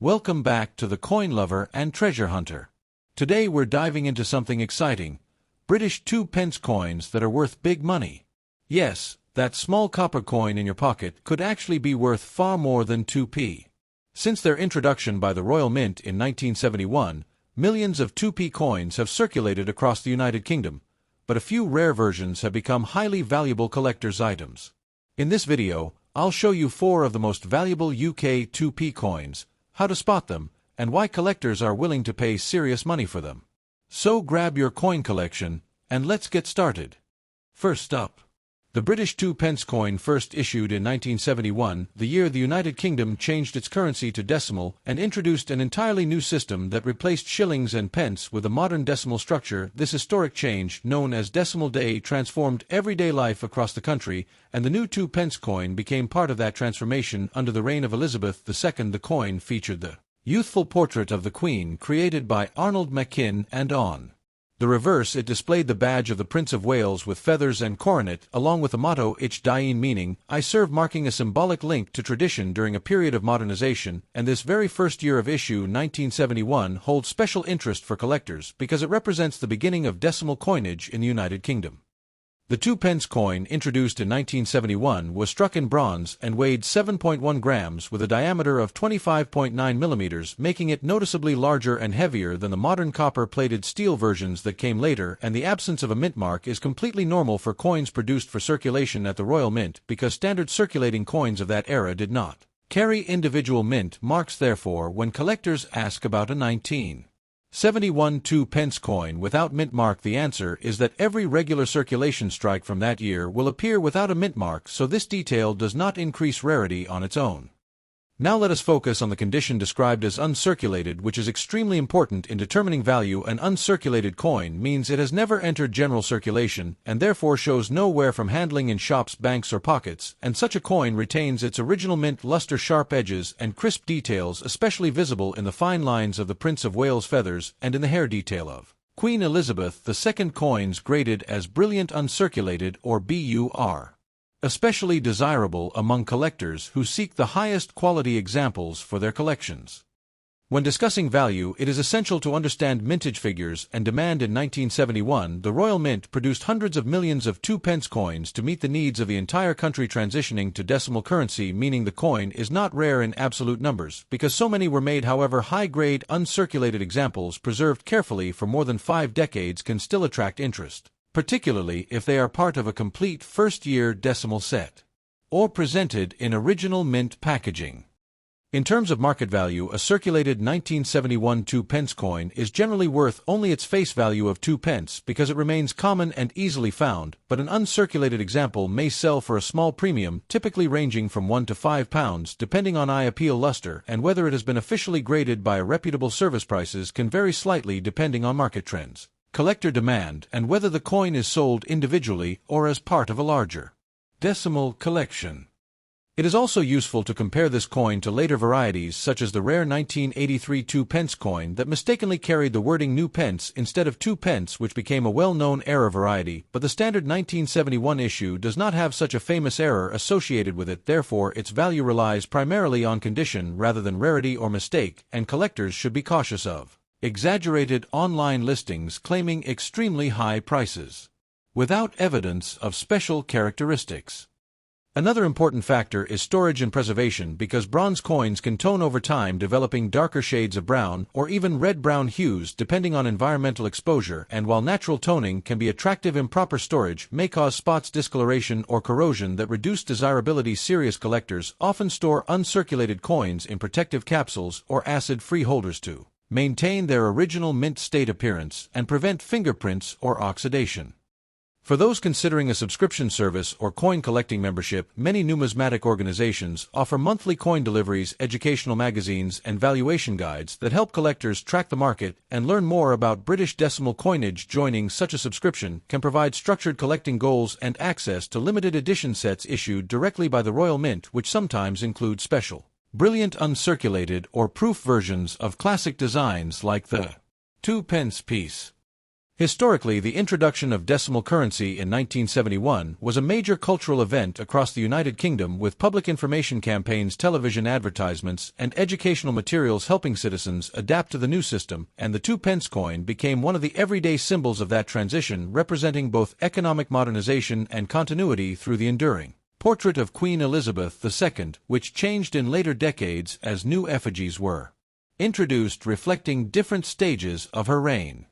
Welcome back to the Coin Lover and Treasure Hunter. Today we're diving into something exciting: British 2p coins that are worth big money. Yes, that small copper coin in your pocket could actually be worth far more than 2p. Since their introduction by the Royal Mint in 1971, millions of 2p coins have circulated across the United Kingdom, but a few rare versions have become highly valuable collector's items. In this video, I'll show you 4 of the most valuable UK 2p coins, how to spot them, and why collectors are willing to pay serious money for them. So grab your coin collection, and let's get started. First up, the British 2p coin, first issued in 1971, the year the United Kingdom changed its currency to decimal and introduced an entirely new system that replaced shillings and pence with a modern decimal structure. This historic change, known as Decimal Day, transformed everyday life across the country, and the new 2p coin became part of that transformation under the reign of Elizabeth II. The coin featured the youthful portrait of the Queen created by Arnold Machin, and on the reverse it displayed the badge of the Prince of Wales with feathers and coronet, along with the motto Ich Dien, meaning I serve, marking a symbolic link to tradition during a period of modernization. And this very first year of issue, 1971, holds special interest for collectors because it represents the beginning of decimal coinage in the United Kingdom. The 2p coin, introduced in 1971, was struck in bronze and weighed 7.1 grams with a diameter of 25.9 millimeters, making it noticeably larger and heavier than the modern copper-plated steel versions that came later. And the absence of a mint mark is completely normal for coins produced for circulation at the Royal Mint, because standard circulating coins of that era did not carry individual mint marks. Therefore, when collectors ask about a 1971 2p coin without mint mark, the answer is that every regular circulation strike from that year will appear without a mint mark, so this detail does not increase rarity on its own. Now let us focus on the condition described as uncirculated, which is extremely important in determining value. An uncirculated coin means it has never entered general circulation, and therefore shows nowhere from handling in shops, banks, or pockets, and such a coin retains its original mint luster, sharp edges, and crisp details, especially visible in the fine lines of the Prince of Wales feathers and in the hair detail of Queen Elizabeth II. Coins graded as brilliant uncirculated, or BUR, especially desirable among collectors who seek the highest quality examples for their collections. When discussing value, it is essential to understand mintage figures and demand. In 1971, the Royal Mint produced hundreds of millions of 2p coins to meet the needs of the entire country transitioning to decimal currency, meaning the coin is not rare in absolute numbers, because so many were made. However, high-grade, uncirculated examples preserved carefully for more than 5 decades can still attract interest, particularly if they are part of a complete first-year decimal set, or presented in original mint packaging. In terms of market value, a circulated 1971 2p coin is generally worth only its face value of 2p because it remains common and easily found, but an uncirculated example may sell for a small premium, typically ranging from £1 to £5, depending on eye appeal, luster, and whether it has been officially graded by a reputable service. Prices can vary slightly depending on market trends, collector demand, and whether the coin is sold individually or as part of a larger decimal collection. It is also useful to compare this coin to later varieties, such as the rare 1983 2p coin that mistakenly carried the wording new pence instead of 2p, which became a well-known error variety, but the standard 1971 issue does not have such a famous error associated with it. Therefore, its value relies primarily on condition rather than rarity or mistake, and collectors should be cautious of exaggerated online listings claiming extremely high prices without evidence of special characteristics. Another important factor is storage and preservation, because bronze coins can tone over time, developing darker shades of brown or even red-brown hues depending on environmental exposure, and while natural toning can be attractive, improper storage may cause spots, discoloration, or corrosion that reduce desirability. Serious collectors often store uncirculated coins in protective capsules or acid-free holders to maintain their original mint state appearance and prevent fingerprints or oxidation. For those considering a subscription service or coin collecting membership, many numismatic organizations offer monthly coin deliveries, educational magazines, and valuation guides that help collectors track the market and learn more about British decimal coinage. Joining such a subscription can provide structured collecting goals and access to limited edition sets issued directly by the Royal Mint, which sometimes include special, brilliant uncirculated or proof versions of classic designs like the 2p piece. Historically, the introduction of decimal currency in 1971 was a major cultural event across the United Kingdom, with public information campaigns, television advertisements, and educational materials helping citizens adapt to the new system, and the 2 pence coin became one of the everyday symbols of that transition, representing both economic modernization and continuity through the enduring portrait of Queen Elizabeth II, which changed in later decades as new effigies were introduced, reflecting different stages of her reign.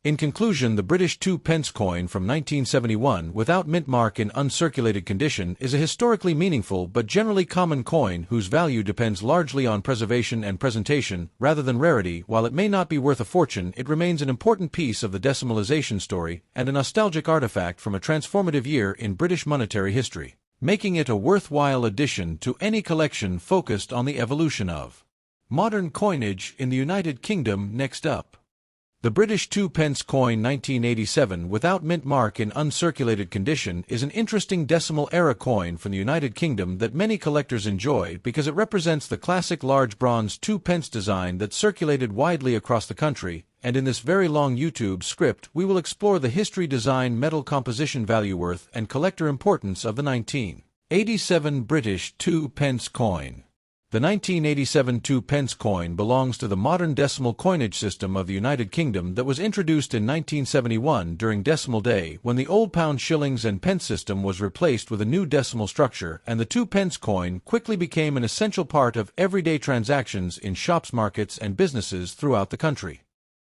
In conclusion, the British 2 pence coin from 1971 without mint mark in uncirculated condition is a historically meaningful but generally common coin whose value depends largely on preservation and presentation rather than rarity. While it may not be worth a fortune, it remains an important piece of the decimalization story and a nostalgic artifact from a transformative year in British monetary history, making it a worthwhile addition to any collection focused on the evolution of modern coinage in the United Kingdom. Next up, the British 2 pence coin 1987 without mint mark in uncirculated condition is an interesting decimal-era coin from the United Kingdom that many collectors enjoy because it represents the classic large bronze 2 pence design that circulated widely across the country, and in this very long YouTube script we will explore the history, design, metal composition, value, worth, and collector importance of the 1987 British 2 pence coin. The 1987 2 pence coin belongs to the modern decimal coinage system of the United Kingdom that was introduced in 1971 during Decimal Day, when the old pound, shillings, and pence system was replaced with a new decimal structure, and the 2 pence coin quickly became an essential part of everyday transactions in shops, markets, and businesses throughout the country.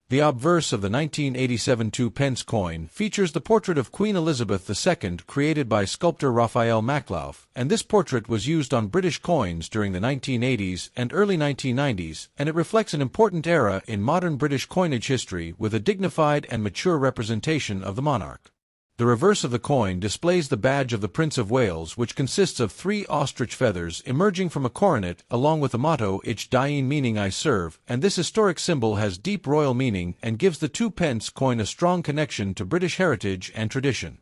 The obverse of the 1987 2 pence coin features the portrait of Queen Elizabeth II created by sculptor Raphael Maklauf, and this portrait was used on British coins during the 1980s and early 1990s, and it reflects an important era in modern British coinage history with a dignified and mature representation of the monarch. The reverse of the coin displays the badge of the Prince of Wales, which consists of 3 ostrich feathers emerging from a coronet, along with the motto Ich diene, meaning I serve, and this historic symbol has deep royal meaning and gives the 2 pence coin a strong connection to British heritage and tradition.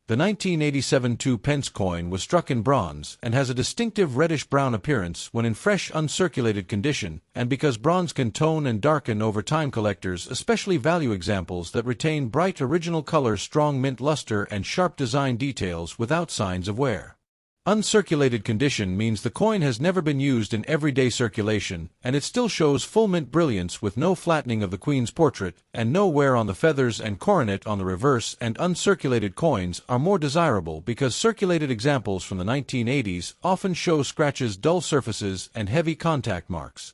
The 1987 2 pence coin was struck in bronze and has a distinctive reddish-brown appearance when in fresh uncirculated condition, and because bronze can tone and darken over time, collectors especially value examples that retain bright original color, strong mint luster, and sharp design details without signs of wear. Uncirculated condition means the coin has never been used in everyday circulation, and it still shows full mint brilliance with no flattening of the Queen's portrait, and no wear on the feathers and coronet on the reverse. And uncirculated coins are more desirable because circulated examples from the 1980s often show scratches, dull surfaces, and heavy contact marks.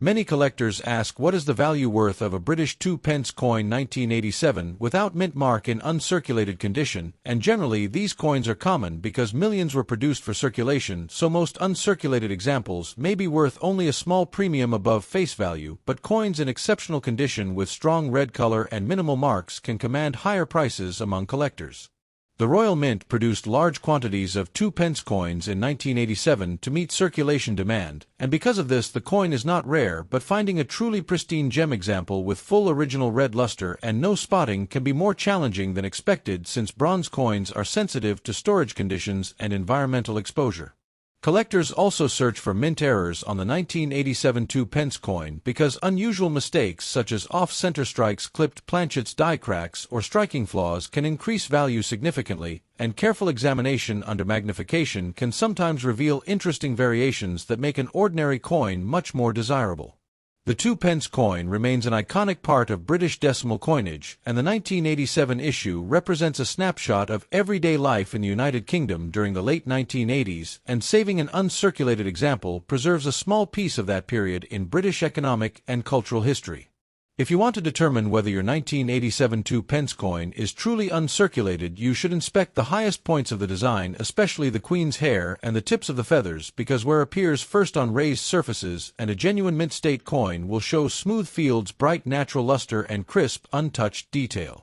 Many collectors ask, what is the value worth of a British 2 pence coin 1987 without mint mark in uncirculated condition, and generally these coins are common because millions were produced for circulation, so most uncirculated examples may be worth only a small premium above face value, but coins in exceptional condition with strong red color and minimal marks can command higher prices among collectors. The Royal Mint produced large quantities of 2 pence coins in 1987 to meet circulation demand, and because of this the coin is not rare, but finding a truly pristine gem example with full original red luster and no spotting can be more challenging than expected, since bronze coins are sensitive to storage conditions and environmental exposure. Collectors also search for mint errors on the 1987 2 pence coin because unusual mistakes such as off-center strikes, clipped planchets, die cracks, or striking flaws can increase value significantly, and careful examination under magnification can sometimes reveal interesting variations that make an ordinary coin much more desirable. The 2 pence coin remains an iconic part of British decimal coinage, and the 1987 issue represents a snapshot of everyday life in the United Kingdom during the late 1980s, and saving an uncirculated example preserves a small piece of that period in British economic and cultural history. If you want to determine whether your 1987 2 pence coin is truly uncirculated, you should inspect the highest points of the design, especially the Queen's hair and the tips of the feathers, because wear appears first on raised surfaces, and a genuine mint state coin will show smooth fields, bright natural luster, and crisp, untouched detail.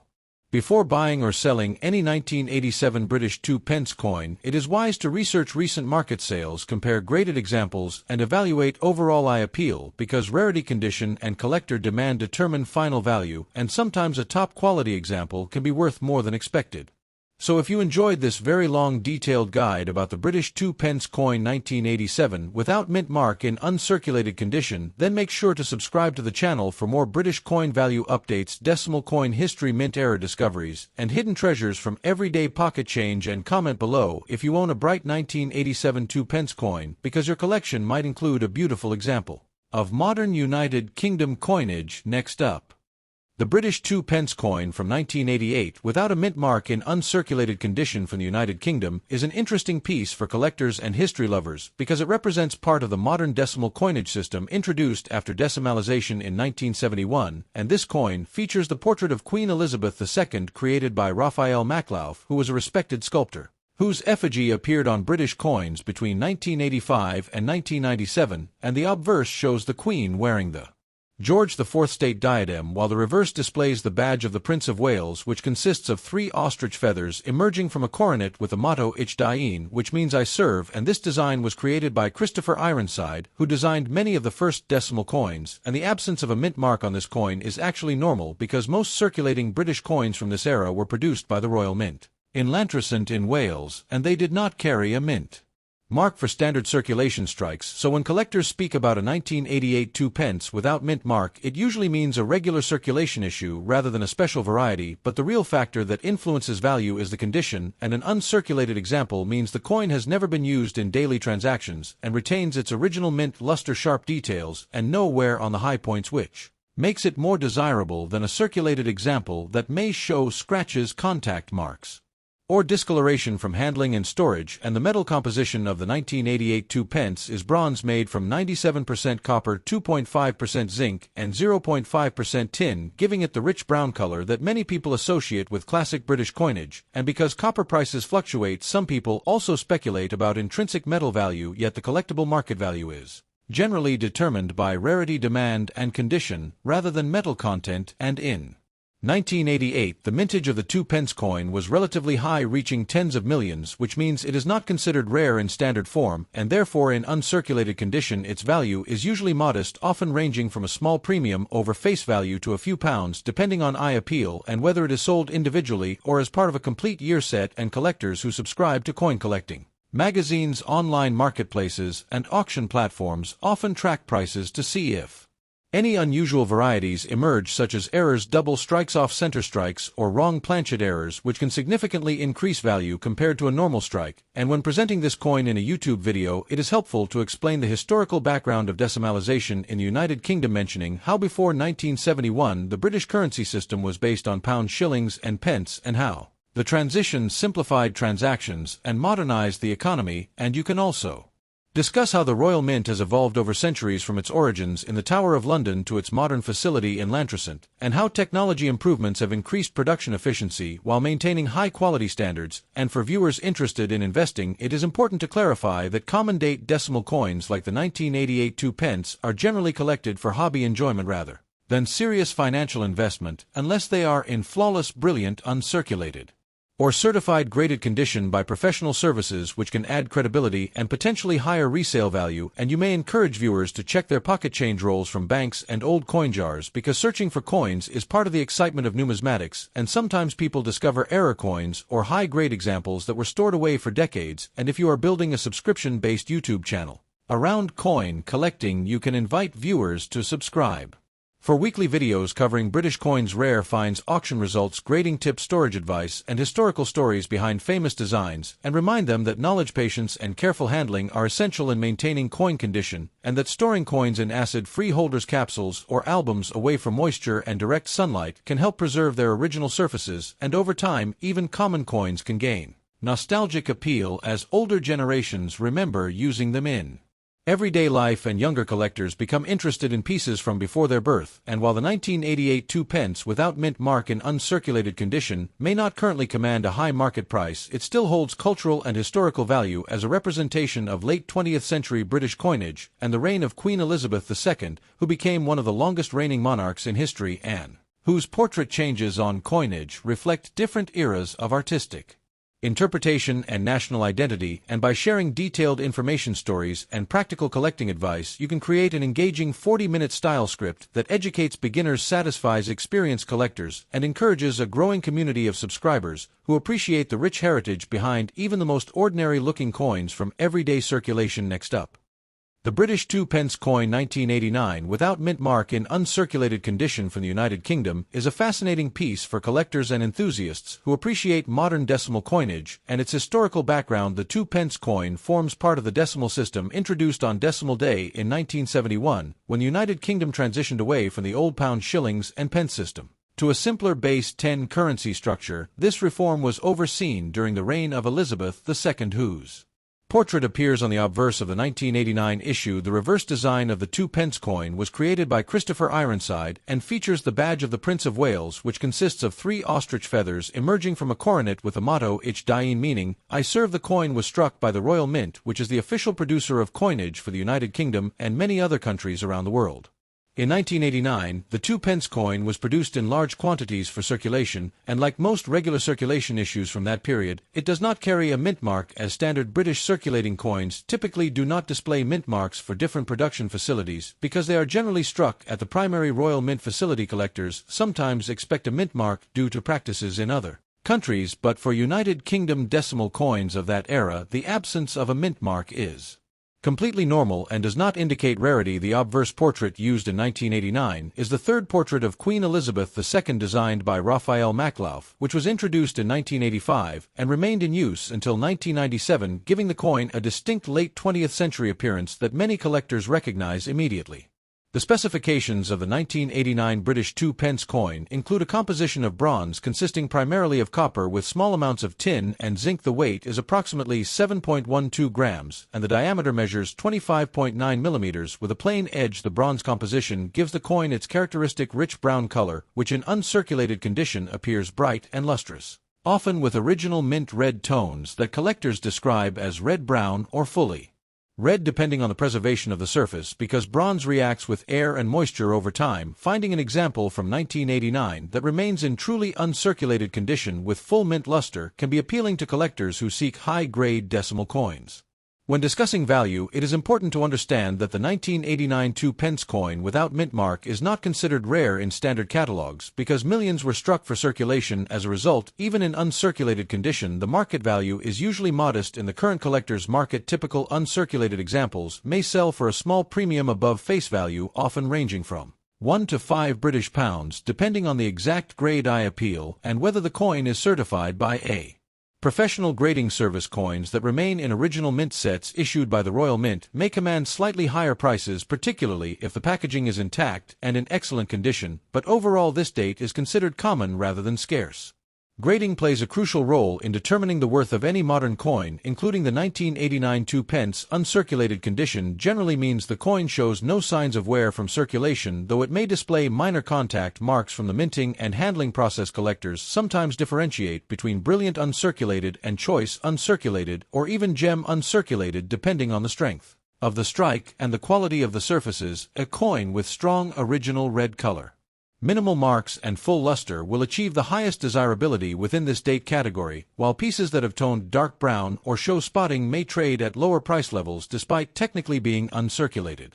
Before buying or selling any 1987 British 2 pence coin, it is wise to research recent market sales, compare graded examples, and evaluate overall eye appeal, because rarity, condition, and collector demand determine final value, and sometimes a top-quality example can be worth more than expected. So if you enjoyed this very long detailed guide about the British 2 pence coin 1987 without mint mark in uncirculated condition, then make sure to subscribe to the channel for more British coin value updates, decimal coin history, mint error discoveries, and hidden treasures from everyday pocket change, and comment below if you own a bright 1987 2 pence coin, because your collection might include a beautiful example of modern United Kingdom coinage. Next up, the British 2 pence coin from 1988 without a mint mark in uncirculated condition from the United Kingdom is an interesting piece for collectors and history lovers because it represents part of the modern decimal coinage system introduced after decimalization in 1971, and this coin features the portrait of Queen Elizabeth II created by Raphael Maklauf, who was a respected sculptor, whose effigy appeared on British coins between 1985 and 1997, and the obverse shows the Queen wearing the George IV state diadem, while the reverse displays the badge of the Prince of Wales, which consists of 3 ostrich feathers emerging from a coronet with the motto Ich Dien, which means I serve, and this design was created by Christopher Ironside, who designed many of the first decimal coins, and the absence of a mint mark on this coin is actually normal because most circulating British coins from this era were produced by the Royal Mint in Llantrisant in Wales, and they did not carry a mint mark for standard circulation strikes, so when collectors speak about a 1988 2 pence without mint mark, it usually means a regular circulation issue rather than a special variety, but the real factor that influences value is the condition, and an uncirculated example means the coin has never been used in daily transactions and retains its original mint luster-sharp details and no wear on the high points, which makes it more desirable than a circulated example that may show scratches, contact marks, or discoloration from handling and storage. And the metal composition of the 1988 2 pence is bronze made from 97% copper, 2.5% zinc, and 0.5% tin, giving it the rich brown color that many people associate with classic British coinage. And because copper prices fluctuate, some people also speculate about intrinsic metal value, yet the collectible market value is generally determined by rarity, demand, and condition, rather than metal content. And in 1988, the mintage of the 2 pence coin was relatively high, reaching tens of millions, which means it is not considered rare in standard form, and therefore in uncirculated condition its value is usually modest, often ranging from a small premium over face value to a few pounds, depending on eye appeal and whether it is sold individually or as part of a complete year set. And collectors who subscribe to coin collecting magazines, online marketplaces, and auction platforms often track prices to see if any unusual varieties emerge, such as errors, double strikes, off-center strikes, or wrong planchet errors, which can significantly increase value compared to a normal strike. And when presenting this coin in a YouTube video, it is helpful to explain the historical background of decimalization in the United Kingdom, mentioning how before 1971 the British currency system was based on pounds, shillings, and pence, and how the transition simplified transactions and modernized the economy. And you can also discuss how the Royal Mint has evolved over centuries from its origins in the Tower of London to its modern facility in Llantrisant, and how technology improvements have increased production efficiency while maintaining high-quality standards. And for viewers interested in investing, it is important to clarify that common-date decimal coins like the 1988 2 pence are generally collected for hobby enjoyment rather than serious financial investment, unless they are in flawless, brilliant, uncirculated, or certified graded condition by professional services, which can add credibility and potentially higher resale value. And you may encourage viewers to check their pocket change rolls from banks and old coin jars, because searching for coins is part of the excitement of numismatics, and sometimes people discover error coins or high-grade examples that were stored away for decades. And if you are building a subscription-based YouTube channel around coin collecting, you can invite viewers to subscribe for weekly videos covering British coins, rare finds, auction results, grading tips, storage advice, and historical stories behind famous designs, and remind them that knowledge, patience, and careful handling are essential in maintaining coin condition, and that storing coins in acid-free holders, capsules, or albums away from moisture and direct sunlight can help preserve their original surfaces. And over time, even common coins can gain nostalgic appeal as older generations remember using them in everyday life, and younger collectors become interested in pieces from before their birth. And while the 1988 2 pence without mint mark in uncirculated condition may not currently command a high market price, it still holds cultural and historical value as a representation of late 20th century British coinage and the reign of Queen Elizabeth II, who became one of the longest reigning monarchs in history, and whose portrait changes on coinage reflect different eras of artistic interpretation, and national identity, and by sharing detailed information stories and practical collecting advice, you can create an engaging 40-minute style script that educates beginners, satisfies experienced collectors, and encourages a growing community of subscribers who appreciate the rich heritage behind even the most ordinary-looking coins from everyday circulation. Next up, the British 2p coin 1989 without mint mark in uncirculated condition from the United Kingdom is a fascinating piece for collectors and enthusiasts who appreciate modern decimal coinage and its historical background. The 2p coin forms part of the decimal system introduced on Decimal Day in 1971 when the United Kingdom transitioned away from the old pound, shillings, and pence system to a simpler base 10 currency structure. This reform was overseen during the reign of Elizabeth II, whose portrait appears on the obverse of the 1989 issue. The reverse design of the 2p coin was created by Christopher Ironside and features the badge of the Prince of Wales, which consists of 3 ostrich feathers emerging from a coronet with the motto Ich Dien, meaning I serve. The coin was struck by the Royal Mint, which is the official producer of coinage for the United Kingdom and many other countries around the world. In 1989, the 2p coin was produced in large quantities for circulation, and like most regular circulation issues from that period, it does not carry a mint mark, as standard British circulating coins typically do not display mint marks for different production facilities because they are generally struck at the primary Royal Mint facility. Collectors sometimes expect a mint mark due to practices in other countries, but for United Kingdom decimal coins of that era, the absence of a mint mark is completely normal and does not indicate rarity. The obverse portrait used in 1989 is the third portrait of Queen Elizabeth II, designed by Raphael Maklauf, which was introduced in 1985 and remained in use until 1997, giving the coin a distinct late 20th century appearance that many collectors recognize immediately. The specifications of the 1989 British 2p coin include a composition of bronze consisting primarily of copper with small amounts of tin and zinc. The weight is approximately 7.12 grams, and the diameter measures 25.9 millimeters with a plain edge. The bronze composition gives the coin its characteristic rich brown color, which in uncirculated condition appears bright and lustrous, often with original mint red tones that collectors describe as red-brown or fully red depending on the preservation of the surface, because bronze reacts with air and moisture over time. Finding an example from 1989 that remains in truly uncirculated condition with full mint luster can be appealing to collectors who seek high-grade decimal coins. When discussing value, it is important to understand that the 1989 2p coin without mint mark is not considered rare in standard catalogs because millions were struck for circulation. As a result, even in uncirculated condition, the market value is usually modest in the current collector's market. Typical uncirculated examples may sell for a small premium above face value, often ranging from £1 to £5 depending on the exact grade. I appeal and whether the coin is certified by a professional grading service. Coins that remain in original mint sets issued by the Royal Mint may command slightly higher prices, particularly if the packaging is intact and in excellent condition, but overall this date is considered common rather than scarce. Grading plays a crucial role in determining the worth of any modern coin, including the 1989 2p. Uncirculated condition generally means the coin shows no signs of wear from circulation, though it may display minor contact marks from the minting and handling process. Collectors sometimes differentiate between brilliant uncirculated and choice uncirculated, or even gem uncirculated, depending on the strength of the strike and the quality of the surfaces. A coin with strong original red color, minimal marks, and full luster will achieve the highest desirability within this date category, while pieces that have toned dark brown or show spotting may trade at lower price levels despite technically being uncirculated.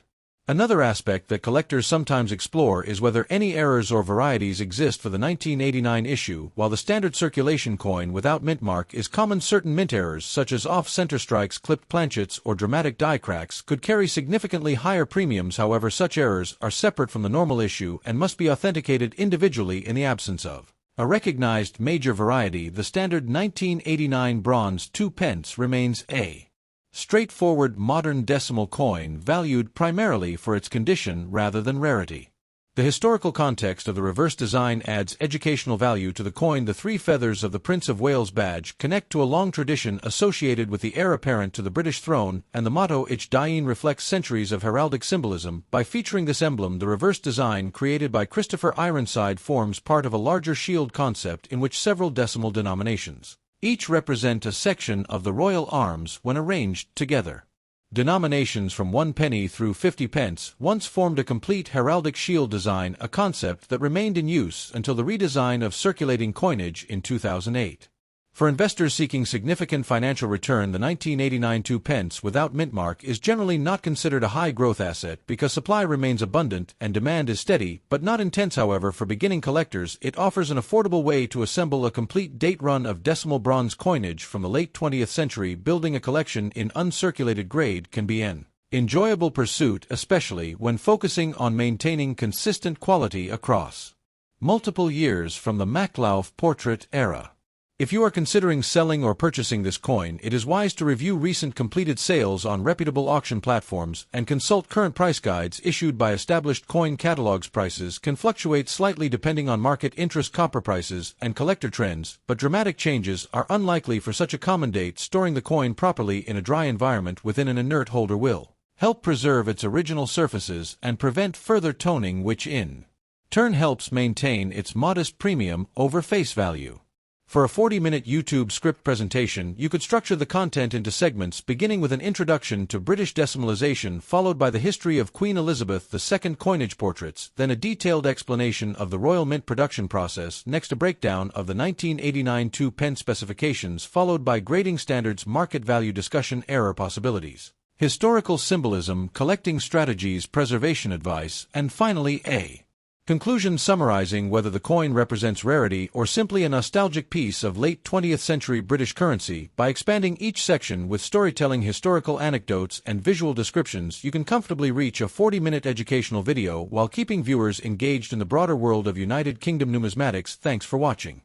Another aspect that collectors sometimes explore is whether any errors or varieties exist for the 1989 issue. While the standard circulation coin without mint mark is common, certain mint errors such as off-center strikes, clipped planchets, or dramatic die cracks could carry significantly higher premiums. However, such errors are separate from the normal issue and must be authenticated individually. In the absence of a recognized major variety, the standard 1989 bronze 2p remains a straightforward modern decimal coin valued primarily for its condition rather than rarity. The historical context of the reverse design adds educational value to the coin. The 3 feathers of the Prince of Wales badge connect to a long tradition associated with the heir apparent to the British throne, and the motto Ich Dien reflects centuries of heraldic symbolism. By featuring this emblem, the reverse design created by Christopher Ironside forms part of a larger shield concept in which several decimal denominations each represent a section of the royal arms when arranged together. Denominations from 1 penny through 50p once formed a complete heraldic shield design, a concept that remained in use until the redesign of circulating coinage in 2008. For investors seeking significant financial return, the 1989 2 pence without mint mark is generally not considered a high-growth asset because supply remains abundant and demand is steady, but not intense. However, for beginning collectors, it offers an affordable way to assemble a complete date run of decimal bronze coinage from the late 20th century. Building a collection in uncirculated grade can be an enjoyable pursuit, especially when focusing on maintaining consistent quality across multiple years from the Maclauf portrait era. If you are considering selling or purchasing this coin, it is wise to review recent completed sales on reputable auction platforms and consult current price guides issued by established coin catalogs. Prices can fluctuate slightly depending on market interest, copper prices, and collector trends, but dramatic changes are unlikely for such a common date. Storing the coin properly in a dry environment within an inert holder will help preserve its original surfaces and prevent further toning, which in turn helps maintain its modest premium over face value. For a 40-minute YouTube script presentation, you could structure the content into segments beginning with an introduction to British decimalization followed by the history of Queen Elizabeth II coinage portraits, then a detailed explanation of the Royal Mint production process, next a breakdown of the 1989 2 pence specifications followed by grading standards, market value discussion, error possibilities, historical symbolism, collecting strategies, preservation advice, and finally a conclusion summarizing whether the coin represents rarity or simply a nostalgic piece of late 20th century British currency. By expanding each section with storytelling, historical anecdotes, and visual descriptions, you can comfortably reach a 40-minute educational video while keeping viewers engaged in the broader world of United Kingdom numismatics. Thanks for watching.